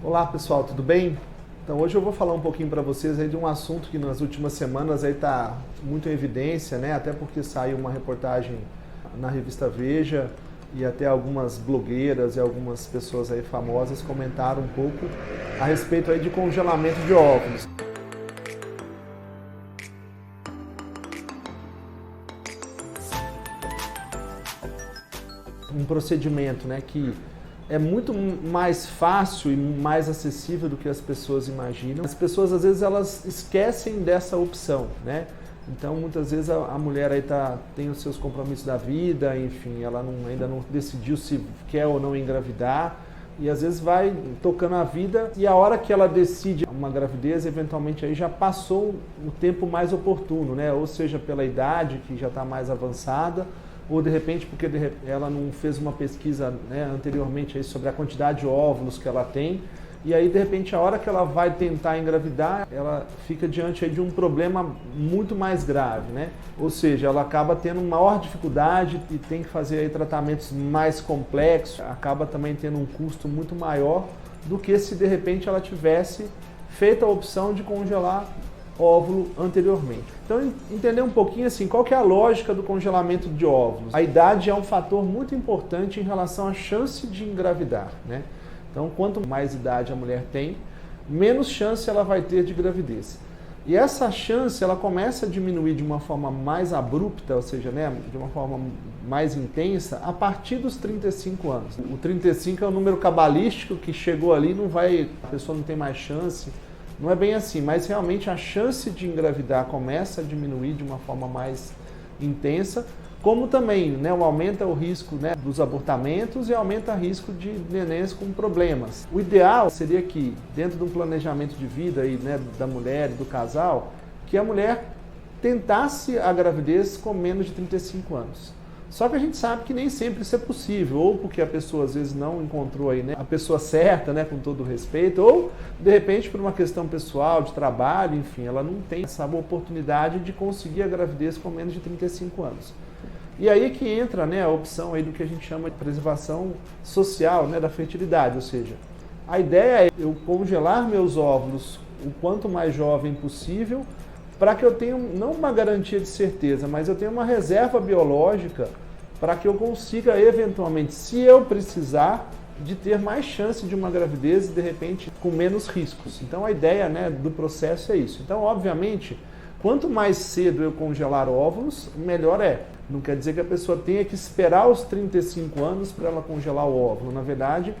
Olá pessoal, tudo bem? Então hoje eu vou falar um pouquinho para vocês aí de um assunto que nas últimas semanas aí está muito em evidência, né? Até porque saiu uma reportagem na revista Veja e até algumas blogueiras e algumas pessoas aí famosas comentaram um pouco a respeito aí de congelamento de óvulos. Um procedimento, né, que é muito mais fácil e mais acessível do que as pessoas imaginam. As pessoas, às vezes, elas esquecem dessa opção, né? Então, muitas vezes, a mulher aí tem os seus compromissos da vida, enfim, ela ainda não decidiu se quer ou não engravidar, e às vezes vai tocando a vida, e a hora que ela decide uma gravidez, eventualmente aí já passou o tempo mais oportuno, né? Ou seja, pela idade que já está mais avançada, ou de repente porque ela não fez uma pesquisa, né, anteriormente aí sobre a quantidade de óvulos que ela tem, e aí de repente a hora que ela vai tentar engravidar, ela fica diante aí de um problema muito mais grave, né? Ou seja, ela acaba tendo maior dificuldade e tem que fazer aí tratamentos mais complexos, acaba também tendo um custo muito maior do que se de repente ela tivesse feito a opção de congelar óvulo anteriormente. Então, entender um pouquinho assim, qual que é a lógica do congelamento de óvulos? A idade é um fator muito importante em relação à chance de engravidar, né? Então, quanto mais idade a mulher tem, menos chance ela vai ter de gravidez. E essa chance, ela começa a diminuir de uma forma mais abrupta, ou seja, né, de uma forma mais intensa, a partir dos 35 anos. O 35 é um número cabalístico que chegou ali, a pessoa não tem mais chance. Não é bem assim, mas realmente a chance de engravidar começa a diminuir de uma forma mais intensa, como também, né, aumenta o risco, né, dos abortamentos e aumenta o risco de nenéns com problemas. O ideal seria que, dentro de um planejamento de vida aí, né, da mulher e do casal, que a mulher tentasse a gravidez com menos de 35 anos. Só que a gente sabe que nem sempre isso é possível, ou porque a pessoa às vezes não encontrou aí, né, a pessoa certa, né, com todo o respeito, ou de repente por uma questão pessoal, de trabalho, enfim, ela não tem essa oportunidade de conseguir a gravidez com menos de 35 anos. E aí que entra, né, a opção aí do que a gente chama de preservação social, né, da fertilidade, ou seja, a ideia é eu congelar meus óvulos o quanto mais jovem possível, para que eu tenha não uma garantia de certeza, mas eu tenha uma reserva biológica para que eu consiga eventualmente, se eu precisar, de ter mais chance de uma gravidez e de repente com menos riscos. Então a ideia, né, do processo é isso. Então, obviamente, quanto mais cedo eu congelar óvulos, melhor é. Não quer dizer que a pessoa tenha que esperar os 35 anos para ela congelar o óvulo. Na verdade,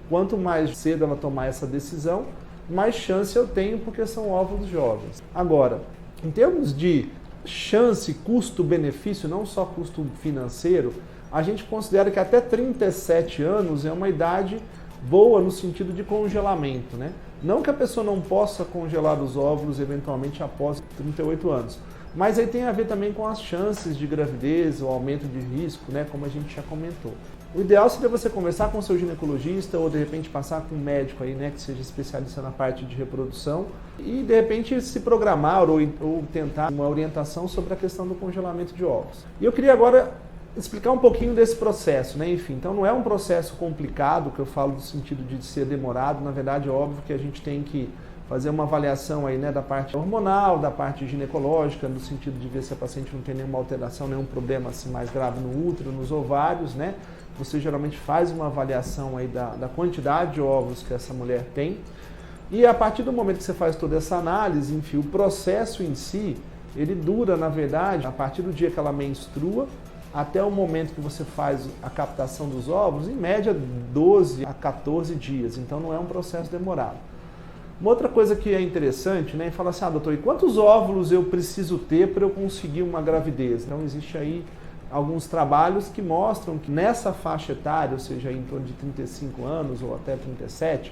quanto mais cedo ela tomar essa decisão, mais chance eu tenho porque são óvulos jovens. Agora, em termos de chance, custo-benefício, não só custo financeiro, a gente considera que até 37 anos é uma idade boa no sentido de congelamento, né? Não que a pessoa não possa congelar os óvulos eventualmente após 38 anos, mas aí tem a ver também com as chances de gravidez, o aumento de risco, né, como a gente já comentou. O ideal seria você conversar com o seu ginecologista ou de repente passar com um médico aí, né, que seja especialista na parte de reprodução e de repente se programar ou tentar uma orientação sobre a questão do congelamento de óvulos. E eu queria agora explicar um pouquinho desse processo, né? Enfim, então não é um processo complicado, que eu falo no sentido de ser demorado, na verdade é óbvio que a gente tem que fazer uma avaliação aí, né, da parte hormonal, da parte ginecológica, no sentido de ver se a paciente não tem nenhuma alteração, nenhum problema assim mais grave no útero, nos ovários, né? Você geralmente faz uma avaliação aí da quantidade de óvulos que essa mulher tem. E a partir do momento que você faz toda essa análise, enfim, o processo em si, ele dura, na verdade, a partir do dia que ela menstrua, até o momento que você faz a captação dos óvulos, em média 12 a 14 dias. Então não é um processo demorado. Uma outra coisa que é interessante, né, fala assim, doutor, e quantos óvulos eu preciso ter para eu conseguir uma gravidez? Então existe aí alguns trabalhos que mostram que nessa faixa etária, ou seja, em torno de 35 anos ou até 37,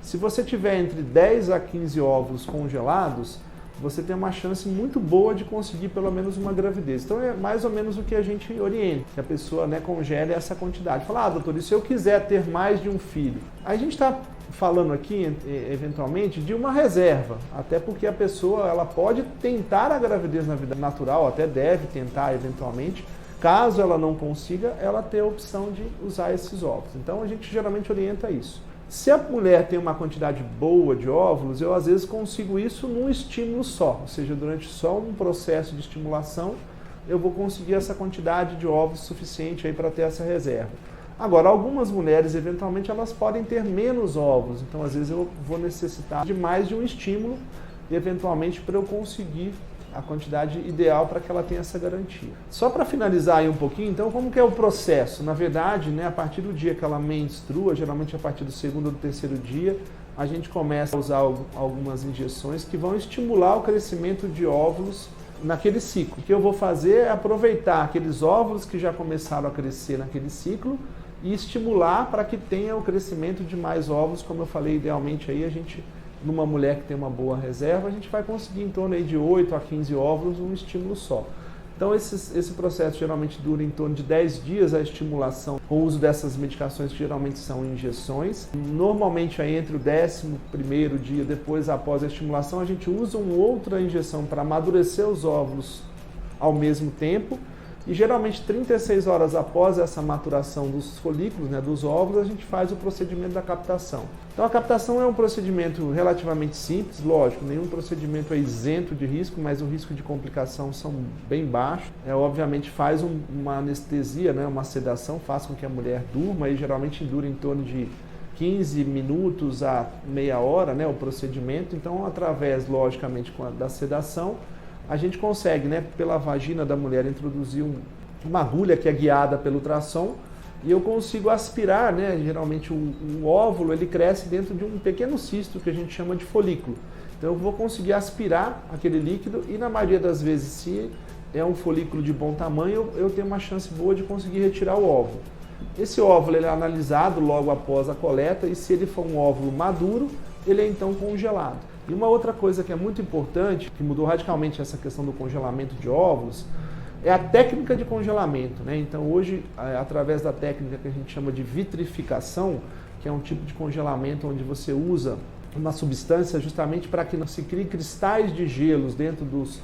se você tiver entre 10 a 15 óvulos congelados, você tem uma chance muito boa de conseguir pelo menos uma gravidez. Então é mais ou menos o que a gente orienta, que a pessoa, né, congele essa quantidade. Fala, doutor, e se eu quiser ter mais de um filho? A gente está falando aqui, eventualmente, de uma reserva, até porque a pessoa ela pode tentar a gravidez na vida natural, até deve tentar eventualmente, caso ela não consiga, ela ter a opção de usar esses óvulos. Então a gente geralmente orienta isso. Se a mulher tem uma quantidade boa de óvulos, eu às vezes consigo isso num estímulo só, ou seja, durante só um processo de estimulação, eu vou conseguir essa quantidade de óvulos suficiente aí para ter essa reserva. Agora, algumas mulheres, eventualmente, elas podem ter menos óvulos, então às vezes eu vou necessitar de mais de um estímulo, eventualmente, para eu conseguir a quantidade ideal para que ela tenha essa garantia. Só para finalizar aí um pouquinho, então, como que é o processo? Na verdade, né, a partir do dia que ela menstrua, geralmente a partir do segundo ou do terceiro dia, a gente começa a usar algumas injeções que vão estimular o crescimento de óvulos naquele ciclo. O que eu vou fazer é aproveitar aqueles óvulos que já começaram a crescer naquele ciclo e estimular para que tenha o crescimento de mais óvulos, como eu falei, idealmente aí a gente, numa mulher que tem uma boa reserva, a gente vai conseguir em torno aí de 8 a 15 óvulos um estímulo só. Então esse processo geralmente dura em torno de 10 dias a estimulação com o uso dessas medicações que geralmente são injeções. Normalmente aí entre o 11º dia, depois após a estimulação, a gente usa uma outra injeção para amadurecer os óvulos ao mesmo tempo. E geralmente 36 horas após essa maturação dos folículos, né, dos óvulos, a gente faz o procedimento da captação. Então a captação é um procedimento relativamente simples, lógico, nenhum procedimento é isento de risco, mas o risco de complicação são bem baixos. Obviamente faz uma anestesia, né, uma sedação, faz com que a mulher durma e geralmente dura em torno de 15 minutos a meia hora, né, o procedimento. Então através, logicamente, da sedação, a gente consegue, né, pela vagina da mulher, introduzir uma agulha que é guiada pelo ultrassom e eu consigo aspirar, né, geralmente o óvulo ele cresce dentro de um pequeno cisto que a gente chama de folículo. Então eu vou conseguir aspirar aquele líquido e na maioria das vezes, se é um folículo de bom tamanho, eu tenho uma chance boa de conseguir retirar o óvulo. Esse óvulo ele é analisado logo após a coleta e se ele for um óvulo maduro, ele é então congelado. E uma outra coisa que é muito importante, que mudou radicalmente essa questão do congelamento de óvulos, é a técnica de congelamento, né? Então hoje, através da técnica que a gente chama de vitrificação, que é um tipo de congelamento onde você usa uma substância justamente para que não se crie cristais de gelos dentro dos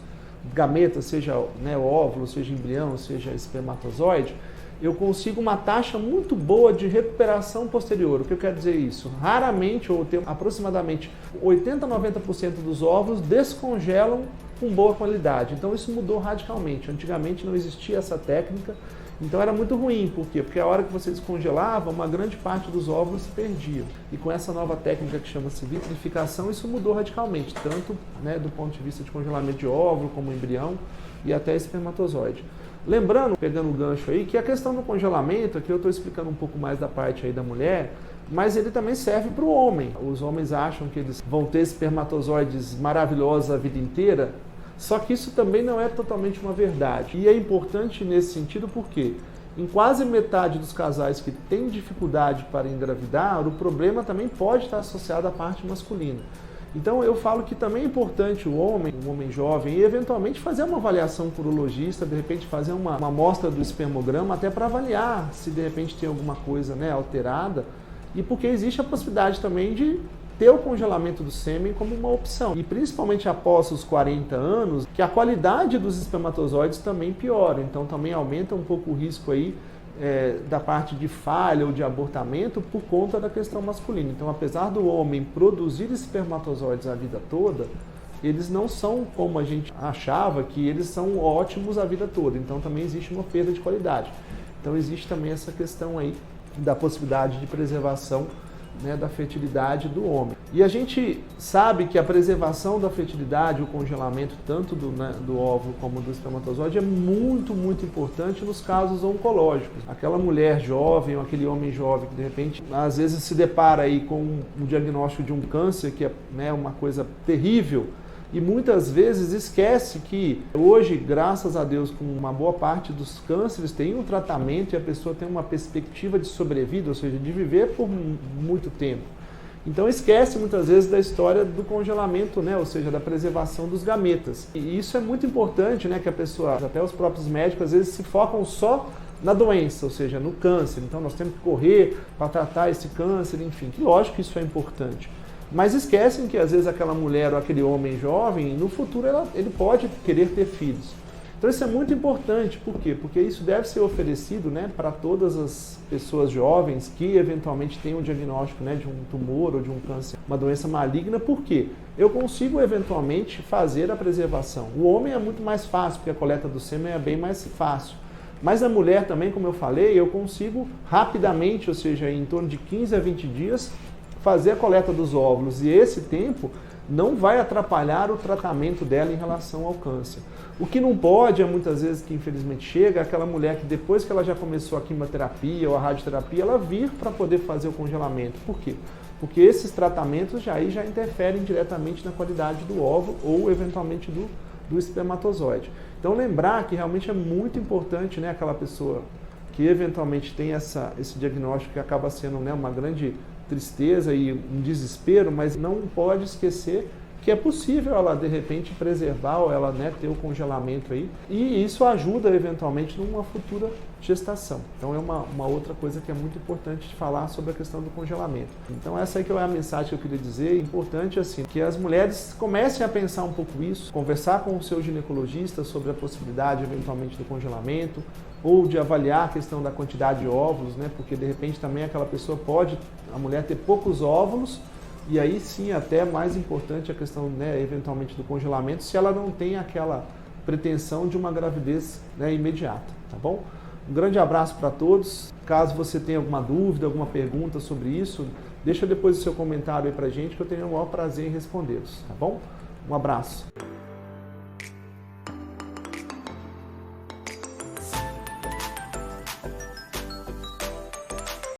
gametas, seja, né, óvulo, seja embrião, seja espermatozoide, eu consigo uma taxa muito boa de recuperação posterior. O que eu quero dizer isso? Raramente, ou tem aproximadamente 80 a 90% dos óvulos descongelam com boa qualidade. Então isso mudou radicalmente. Antigamente não existia essa técnica, então era muito ruim. Por quê? Porque a hora que você descongelava, uma grande parte dos óvulos se perdia. E com essa nova técnica que chama-se vitrificação, isso mudou radicalmente, tanto, né, do ponto de vista de congelamento de óvulo, como embrião e até espermatozoide. Lembrando, pegando o gancho aí, que a questão do congelamento, aqui eu estou explicando um pouco mais da parte aí da mulher, mas ele também serve para o homem. Os homens acham que eles vão ter espermatozoides maravilhosos a vida inteira, só que isso também não é totalmente uma verdade. E é importante nesse sentido porque em quase metade dos casais que têm dificuldade para engravidar, o problema também pode estar associado à parte masculina. Então eu falo que também é importante um homem jovem, e eventualmente fazer uma avaliação com o urologista, de repente fazer uma amostra do espermograma, até para avaliar se de repente tem alguma coisa, né, alterada, e porque existe a possibilidade também de ter o congelamento do sêmen como uma opção. E principalmente após os 40 anos, que a qualidade dos espermatozoides também piora, então também aumenta um pouco o risco aí da parte de falha ou de abortamento por conta da questão masculina. Então, apesar do homem produzir espermatozoides a vida toda, eles não são como a gente achava, que eles são ótimos a vida toda. Então, também existe uma perda de qualidade. Então, existe também essa questão aí da possibilidade de preservação, né, da fertilidade do homem. E a gente sabe que a preservação da fertilidade, o congelamento tanto do óvulo como do espermatozoide é muito, muito importante nos casos oncológicos. Aquela mulher jovem ou aquele homem jovem que de repente às vezes se depara aí com um diagnóstico de um câncer que é, né, uma coisa terrível, e muitas vezes esquece que hoje, graças a Deus, com uma boa parte dos cânceres tem um tratamento e a pessoa tem uma perspectiva de sobrevida, ou seja, de viver por muito tempo. Então esquece muitas vezes da história do congelamento, né, ou seja, da preservação dos gametas. E isso é muito importante, né, que a pessoa, até os próprios médicos, às vezes se focam só na doença, ou seja, no câncer. Então nós temos que correr para tratar esse câncer, enfim. Lógico que isso é importante. Mas esquecem que às vezes aquela mulher ou aquele homem jovem, no futuro ele pode querer ter filhos. Então isso é muito importante, por quê? Porque isso deve ser oferecido, né, para todas as pessoas jovens que eventualmente têm um diagnóstico, né, de um tumor ou de um câncer, uma doença maligna, por quê? Eu consigo eventualmente fazer a preservação. O homem é muito mais fácil, porque a coleta do sêmen é bem mais fácil. Mas a mulher também, como eu falei, eu consigo rapidamente, ou seja, em torno de 15 a 20 dias, fazer a coleta dos óvulos. E esse tempo não vai atrapalhar o tratamento dela em relação ao câncer. O que não pode, é muitas vezes que infelizmente chega, é aquela mulher que depois que ela já começou a quimioterapia ou a radioterapia, ela vir para poder fazer o congelamento. Por quê? Porque esses tratamentos já interferem diretamente na qualidade do óvulo ou eventualmente do espermatozoide. Então lembrar que realmente é muito importante, né, aquela pessoa que eventualmente tem esse diagnóstico que acaba sendo, né, uma grande tristeza e um desespero, mas não pode esquecer que é possível ela, de repente, preservar ou ela, né, ter o congelamento aí. E isso ajuda, eventualmente, numa futura gestação. Então, é uma outra coisa que é muito importante de falar sobre a questão do congelamento. Então, essa aí que é a mensagem que eu queria dizer. É importante, assim, que as mulheres comecem a pensar um pouco isso, conversar com o seu ginecologista sobre a possibilidade, eventualmente, do congelamento, ou de avaliar a questão da quantidade de óvulos, né? Porque, de repente, também aquela pessoa pode, a mulher ter poucos óvulos, e aí sim, até mais importante a questão, né, eventualmente do congelamento, se ela não tem aquela pretensão de uma gravidez, né, imediata, tá bom? Um grande abraço para todos. Caso você tenha alguma dúvida, alguma pergunta sobre isso, deixa depois o seu comentário aí pra gente que eu tenho o maior prazer em respondê-los, tá bom? Um abraço.